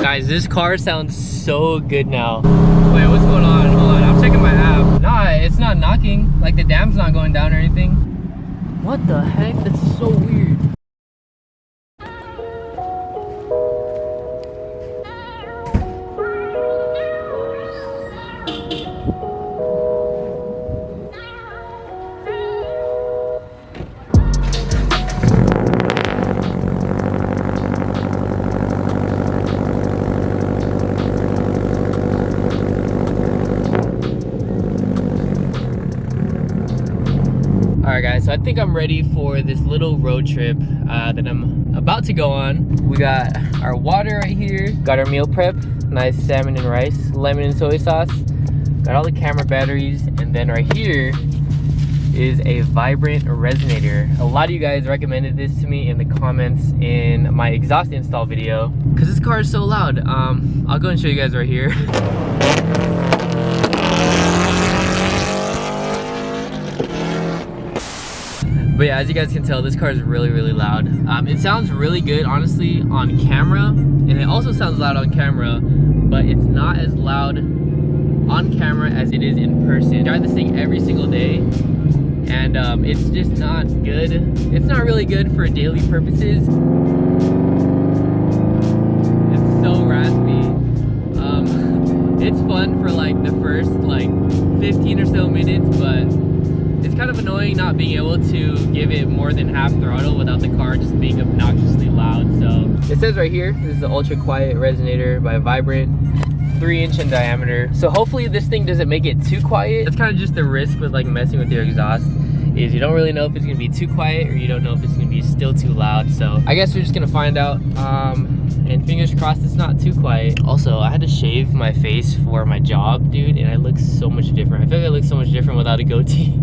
Guys, this car sounds so good now. Wait, what's going on? Hold on, I'm checking my app. Nah, it's not knocking. Like the dam's not going down or anything. What the heck? That's so weird. Alright guys, so I think I'm ready for this little road trip that I'm about to go on. We got our water right here, got our meal prep, nice salmon and rice, lemon and soy sauce, got all the camera batteries, and then right here is a vibrant resonator. A lot of you guys recommended this to me in the comments in my exhaust install video because this car is so loud. I'll go and show you guys right here. But yeah, as you guys can tell, this car is really, really loud. It sounds really good, honestly, on camera, and it also sounds loud on camera, but it's not as loud on camera as it is in person. I drive this thing every single day, and it's just not good. It's not really good for daily purposes. It's so raspy. It's fun for like the first like 15 or so minutes, but it's kind of annoying not being able to give it more than half throttle without the car just being obnoxiously loud. So it says right here, this is the ultra quiet resonator by Vibrant, 3-inch in diameter. So hopefully this thing doesn't make it too quiet. That's kind of just the risk with like messing with your exhaust, is you don't really know if it's gonna be too quiet or you don't know if it's gonna be still too loud. So I guess we're just gonna find out, and fingers crossed it's not too quiet. Also, I had to shave my face for my job, dude, and I look so much different. I feel like I look so much different without a goatee.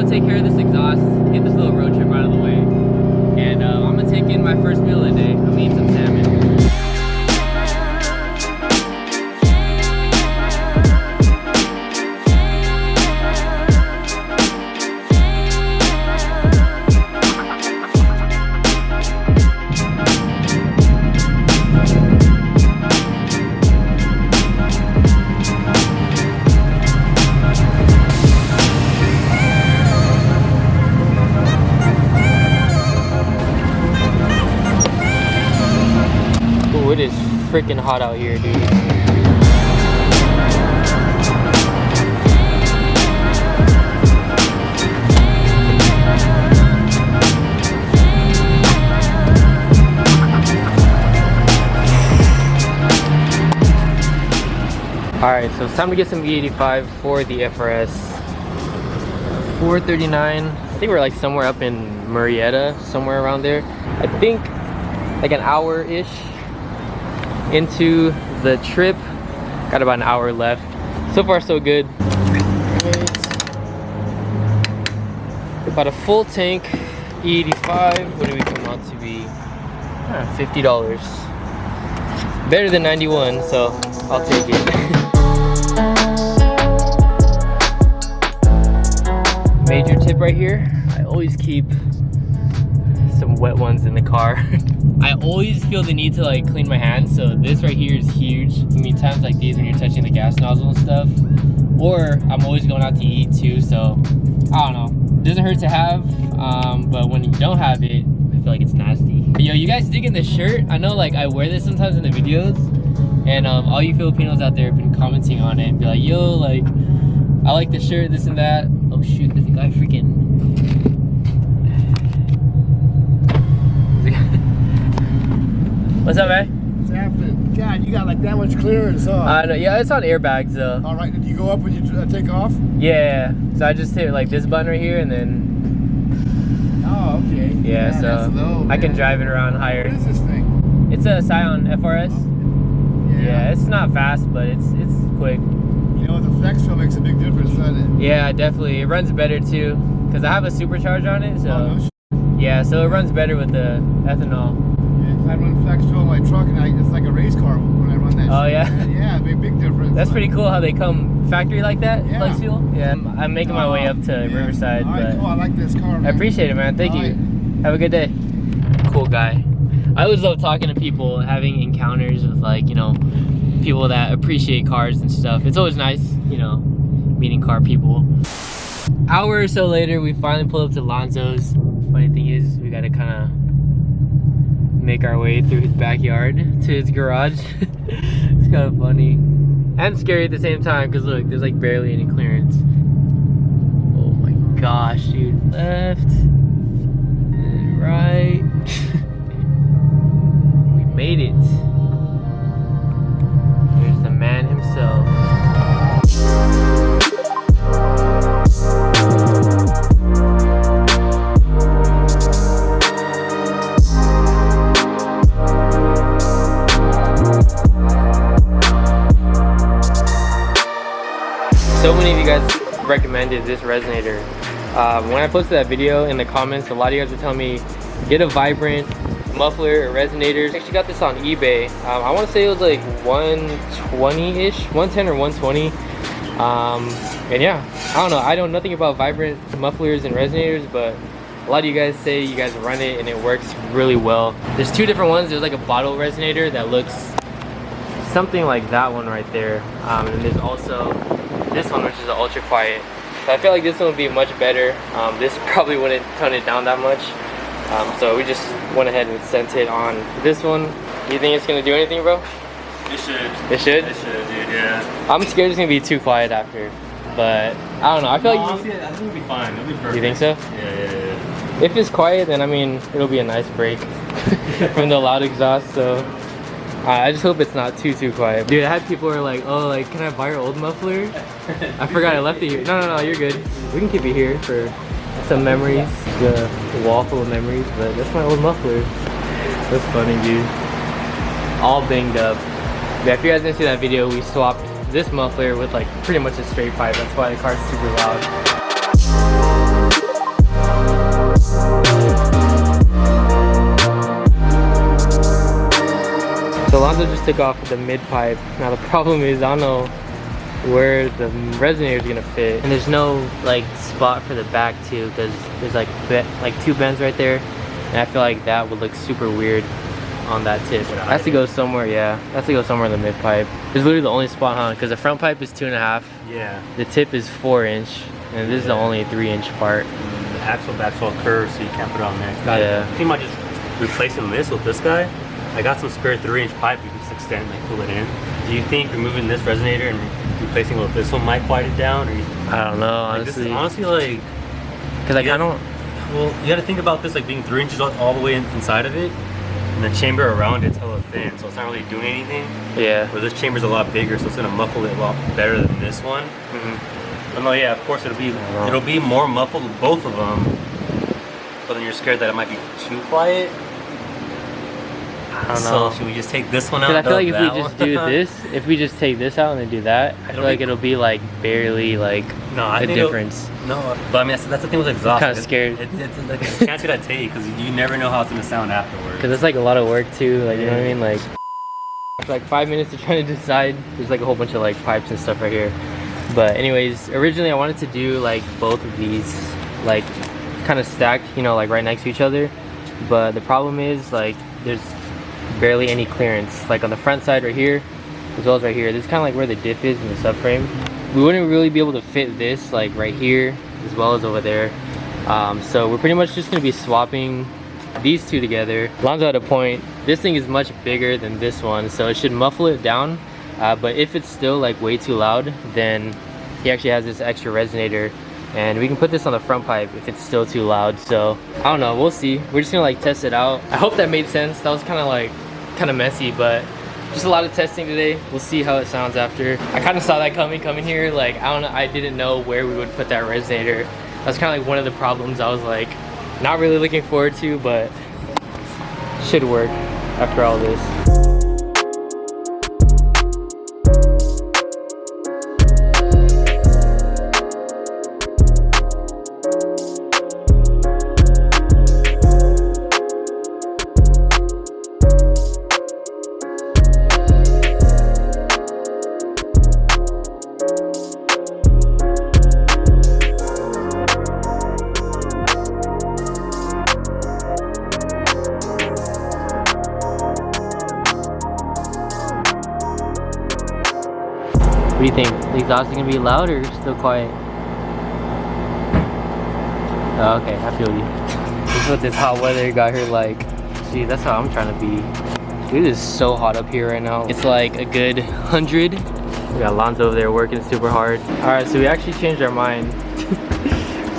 Take care of this exhaust, get this little road trip out of the way, and I'm gonna take in my first meal of the day. I'm eating some salmon. It is freaking hot out here, dude. Alright, so it's time to get some E85 for the FRS. 439. I think we're like somewhere up in Murrieta, somewhere around there. I think like an hour-ish into the trip. Got about an hour left. So far so good. About a full tank E85. What do we come out to be? $50. Better than 91, so I'll take it. Major tip right here, I always keep some wet ones in the car. I always feel the need to like clean my hands, so this right here is huge. I mean, times like these when you're touching the gas nozzle and stuff, or I'm always going out to eat too, so I don't know. It doesn't hurt to have, but when you don't have it, I feel like it's nasty. Yo, you guys digging this shirt? I know like I wear this sometimes in the videos, and all you Filipinos out there have been commenting on it and be like, yo, like, I like the shirt, this and that. Oh shoot, there's a guy freaking... What's up, man? What's happening? God, you got like that much clearance, huh? No, yeah, it's on airbags though. All right, did you go up when you take off? Yeah, so I just hit like this button right here and then... Oh, okay. Yeah, so low, I can drive it around higher. What is this thing? It's a Scion FRS. Yeah, it's not fast, but it's quick. You know, the flex fuel makes a big difference, doesn't it? Yeah, definitely. It runs better too, because I have a supercharged on it, so... Oh, no yeah, so it runs better with the ethanol. I run flex fuel in my truck, and it's like a race car when I run that. Oh, yeah? Yeah, big difference. That's pretty cool how they come factory like that, Yeah. flex fuel. Yeah, I'm making my way up to Riverside. All right, but cool. I like this car, man. I appreciate it, man. Thank you. Have a good day. Cool guy. I always love talking to people, having encounters with like, you know, people that appreciate cars and stuff. It's always nice, you know, meeting car people. Hour or so later, we finally pulled up to Lonzo's. Funny thing is, we gotta kind of make our way through his backyard to his garage. It's kind of funny and scary at the same time, because look, there's like barely any clearance. Oh my gosh, dude. Left and right. We made it. There's the man himself. So many of you guys recommended this resonator. When I posted that video in the comments, a lot of you guys were telling me get a vibrant muffler or resonators. I actually got this on eBay. I want to say it was like 120-ish, 110 or 120. And yeah, I don't know. I know nothing about vibrant mufflers and resonators, but a lot of you guys say you guys run it and it works really well. There's two different ones. There's like a bottle resonator that looks something like that one right there. And there's also this one, which is an ultra quiet. So I feel like this one would be much better. This probably wouldn't tone it down that much. So we just went ahead and sent it on this one. You think it's gonna do anything, bro? It should. It should? It should, dude, yeah. I'm scared it's gonna be too quiet after. But I don't know. I feel like honestly, I think it'll be fine. It'll be perfect. You think so? Yeah. If it's quiet, then I mean it'll be a nice break from the loud exhaust. So I just hope it's not too quiet. Dude, I had people who were like, oh, like, can I buy your old muffler? I forgot I left it here. No, you're good. We can keep it here for some memories. The wall full of memories, but that's my old muffler. That's funny, dude. All banged up. But if you guys didn't see that video, we swapped this muffler with like pretty much a straight pipe. That's why the car's super loud. So Alonzo just took off the mid pipe. Now the problem is I don't know where the resonator is gonna fit, and there's no like spot for the back too, because there's like two bends right there, and I feel like that would look super weird on that tip. It has to go somewhere, yeah. It has to go somewhere in the mid pipe. It's literally the only spot, huh? Because the front pipe is 2.5. Yeah. The tip is 4-inch, and this is the only 3-inch part. The back's all curved, so you can't put it on there. I think I might just replacing this with this guy. I got some spare 3-inch pipe you can just extend and like pull it in. Do you think removing this resonator and replacing it with this one might quiet it down? Or I don't know, like, honestly. this is honestly like, because like I don't. Well, you got to think about this like being 3 inches all the way inside of it, and the chamber around it's hella thin, so it's not really doing anything. Yeah. But this chamber's a lot bigger, so it's gonna muffle it a lot better than this one. But no, yeah, of course it'll be more muffled with both of them. But then you're scared that it might be too quiet. I don't know. So should we just take this one out? Because I feel like if we just do this, if we just take this out and then do that, I feel like it'll be like barely like a difference. No, but I mean that's the thing with exhaust. I'm kind of scared. It's like a chance you gotta take, because you never know how it's gonna sound afterwards. Because it's like a lot of work too, like you know what I mean? Like it's like 5 minutes to try to decide. There's like a whole bunch of like pipes and stuff right here. But anyways, originally I wanted to do like both of these like kind of stacked, you know, like right next to each other. But the problem is like there's barely any clearance, like on the front side right here as well as right here. This is kind of like where the diff is in the subframe. We wouldn't really be able to fit this like right here as well as over there. So we're pretty much just going to be swapping these two together. Lonzo had a point. This thing is much bigger than this one, so it should muffle it down. But if it's still like way too loud, then he actually has this extra resonator, and we can put this on the front pipe if it's still too loud. So I don't know, we'll see. We're just gonna like test it out. I hope that made sense. That was kind of like kind of messy, but just a lot of testing today. We'll see how it sounds after. I kind of saw that coming here. Like, I don't know, I didn't know where we would put that resonator. That's kind of like one of the problems I was like not really looking forward to, but should work after all this. What do you think? The exhaust is gonna be loud or still quiet? Oh, okay, I feel you. This is what this hot weather got here like. See, that's how I'm trying to be. Dude, it is so hot up here right now. It's like a good 100. We got Alonzo over there working super hard. Alright, so we actually changed our mind.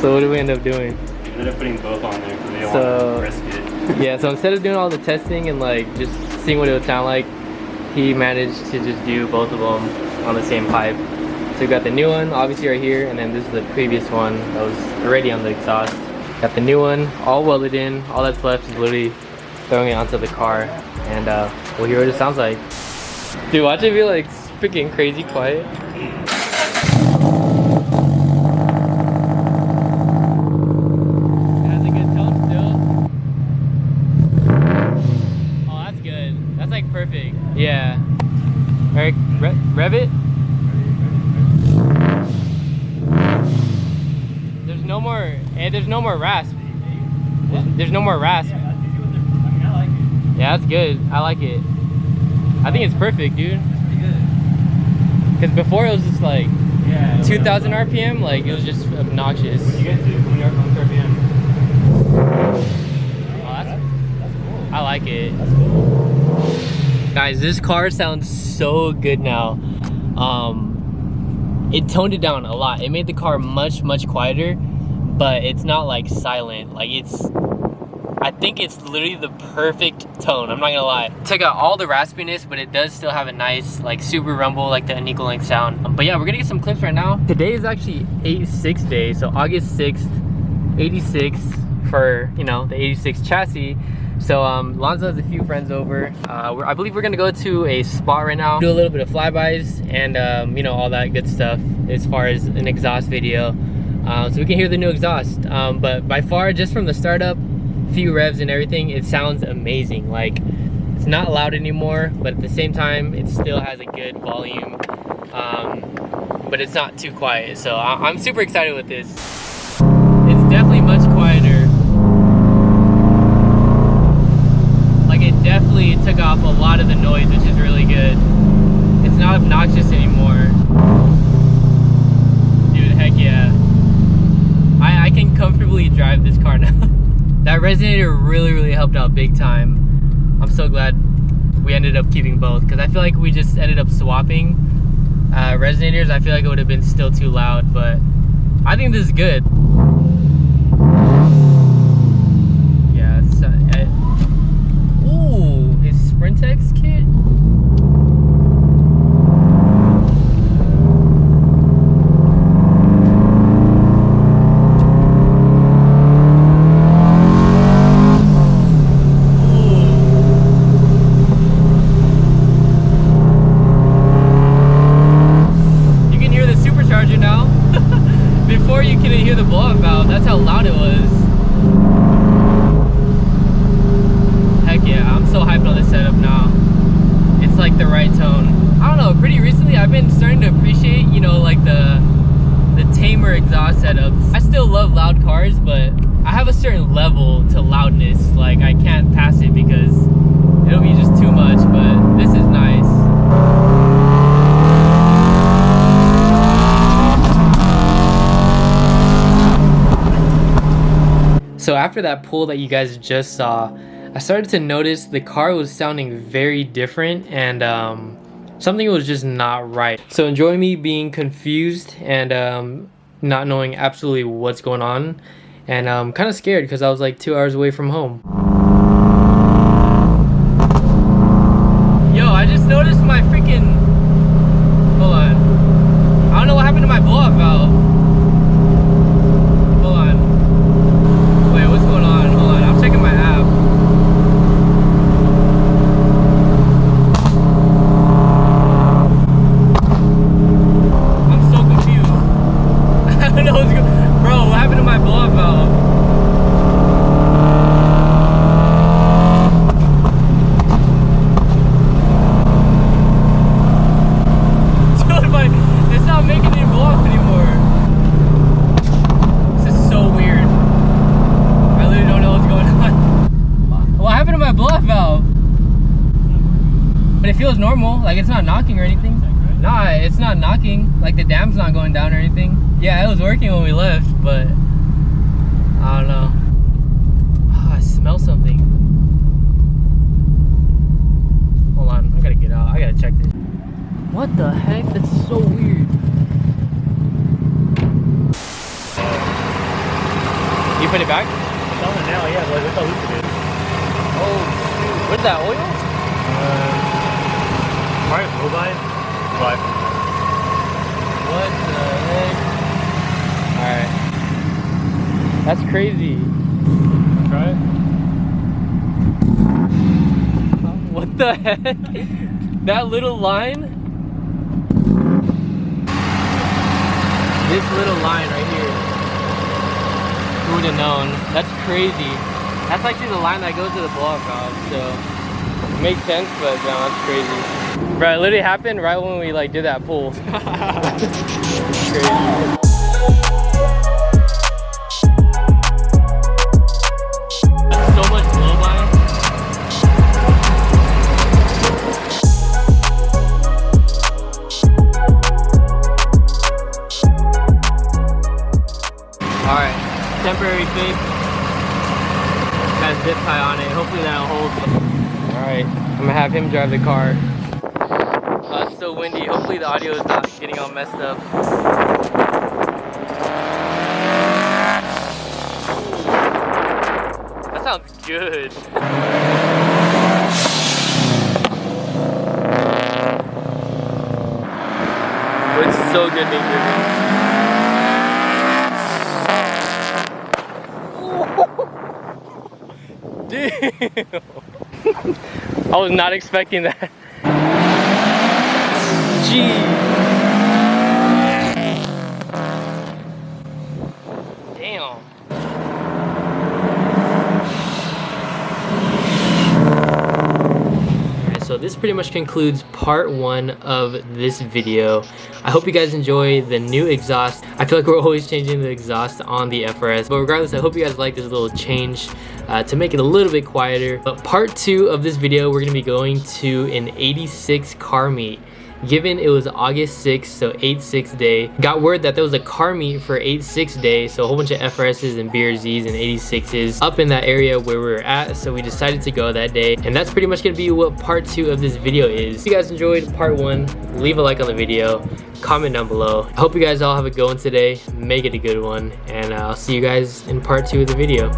So what do we end up doing? We ended up putting both on there because we don't want to risk it. Yeah, so instead of doing all the testing and like just seeing what it would sound like, he managed to just do both of them on the same pipe. So we got the new one obviously right here, and then this is the previous one that was already on the exhaust. Got the new one all welded in. All that's left is literally throwing it onto the car, and we'll hear what it sounds like. Dude, watch it be like freaking crazy quiet. It has a good tone still. Oh, that's good. That's like perfect. Yeah. Eric, rev it. There's no more, and there's no more rasp. There's no more rasp. Yeah, that's good. I like it. I think it's perfect, dude. Because before it was just like 2,000 RPM, like it was just obnoxious. You get to 20 RPM. Oh, that's cool. I like it. That's cool. Guys, this car sounds so good now. It toned it down a lot. It made the car much quieter, but it's not like silent. Like I think it's literally the perfect tone. I'm not gonna lie. Took out all the raspiness, but it does still have a nice like super rumble, like the unequal length sound. But yeah, we're gonna get some clips right now. Today is actually 86 day, so August 6th, 86 for, you know, the 86 chassis. So Lonzo has a few friends over. I believe we're gonna go to a spot right now, do a little bit of flybys and you know, all that good stuff as far as an exhaust video, so we can hear the new exhaust. But by far, just from the startup, few revs and everything, it sounds amazing. Like, it's not loud anymore, but at the same time it still has a good volume, but it's not too quiet. So I'm super excited with this. It's definitely much quieter. Like, it definitely took off a lot of the noise, which is really good. It's not obnoxious anymore. Dude, heck yeah. I can comfortably drive this car now. That resonator really helped out big time. I'm so glad we ended up keeping both, because I feel like we just ended up swapping resonators. I feel like it would have been still too loud, but I think this is good. Yeah, it's ooh, his Sprintex kit. Before you couldn't hear the blow-up valve, that's how loud it was. Heck yeah, I'm so hyped on this setup now. It's like the right tone. I don't know, pretty recently I've been starting to appreciate, you know, like the tamer exhaust setups. I still love loud cars, but I have a certain level to loudness. Like, I can't pass it because it'll be just too much, but this is nice. So after that pull that you guys just saw, I started to notice the car was sounding very different, and something was just not right. So enjoy me being confused and not knowing absolutely what's going on, and I'm kind of scared because I was like 2 hours away from home. feels normal. Like it's not knocking or anything. Nah, it's not knocking. Like the dam's not going down or anything. Yeah, it was working when we left, but I don't know. Oh, I smell something. Hold on, I gotta get out. I gotta check this. What the heck? That's so weird. You put it back? It's on it now, yeah, but look how loose it is. Oh, shoot. What is that, oil? Probably blow by it, but... What the heck? Alright. That's crazy. Try it. What the heck? That little line? This little line right here. Who would have known? That's crazy. That's actually the line that goes to the block off, so it makes sense, but no, that's crazy. Bro, it literally happened right when we like did that pull. Crazy. That's so much blow by. Alright, temporary fix. Got a zip tie on it. Hopefully that'll hold. Alright, I'm gonna have him drive the car. It's so windy. Hopefully the audio is not getting all messed up. That sounds good. It's so good being driven. Damn. I was not expecting that. Jeez. Damn. Alright, so this pretty much concludes part 1 of this video. I hope you guys enjoy the new exhaust. I feel like we're always changing the exhaust on the FRS, but regardless, I hope you guys like this little change to make it a little bit quieter. But part 2 of this video, we're gonna be going to an 86 car meet. Given it was August 6th, so 8/6 day. Got word that there was a car meet for 8/6 day, so a whole bunch of FRSs and BRZs and 86s up in that area where we were at, so we decided to go that day. And that's pretty much gonna be what part 2 of this video is. If you guys enjoyed part 1, leave a like on the video, comment down below. I hope you guys all have a good one today, make it a good one, and I'll see you guys in part 2 of the video.